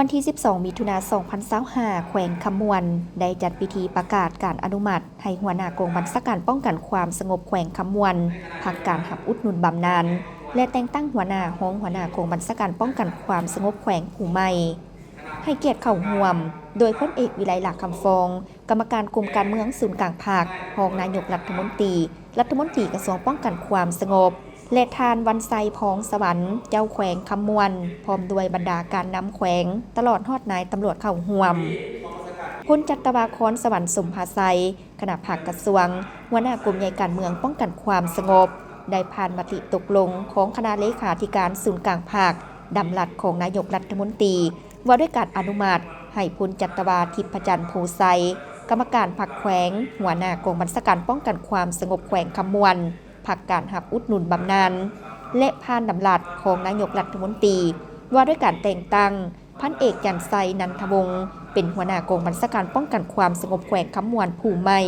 วันที่ 12 มิถุนายน 2025 แขวงคำมวนได้จัดพิธีประกาศการอนุมัติให้หัวหน้ากองบัญชาการป้องกันความสงบแขวงคำมวนพักการหับอุดหนุนบำนาญและแต่งตั้งหัวหน้ากองบัญชาการป้องกันความสงบแขวงผู้ใหม่ให้เกียรติเข้าร่วมโดยพลเอกวิไลลักษณ์คำฟองกรรมการกลุ่มการเมืองศูนย์กลางภาครองนายกรัฐมนตรีกระทรวงป้องกันความสงบและทานวันไซพองสวรรค์เจ้าแขวงคำมวนพร้อมด้วยบรรดาการนำแขวงตลอดฮอดนายตำรวจเข้าห่วมคุณจัตวาคอนสวรรค์สมภาไซคณะผักกระทรวงหัวหน้ากลุ่มใหญ่การเมืองป้องกันความสงบได้ผ่านมติตกลงของคณะเลขาธิการศูนย์กลางภาคดำรัสของนายกรัฐมนตรีว่าด้วยการอนุมัติให้คุณจัตวาทิพจันทร์ภูไซกรรมการพรรคแขวงหัวหน้ากองบัญชาการป้องกันความสงบแขวงคำมวนพักการหับอุดหนุนบำนาญและผ่านดำรัสของนายกรัฐมนตรีว่าด้วยการแต่งตั้งพันเอกยันไซนันทวงศ์เป็นหัวหน้ากองบัญชาการป้องกันความสงบแขวงคำมวนผู้ใหม่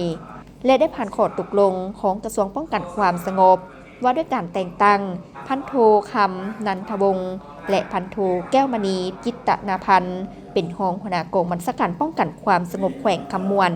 และได้ผ่านข้อตกลงของกระทรวงป้องกันความสงบว่าด้วยการแต่งตั้งพันโทคำนันทวงศ์และพันโทแก้วมณีจิตตนาพันธ์เป็นรองหัวหน้ากองบัญชาการป้องกันความสงบแขวงคำมวน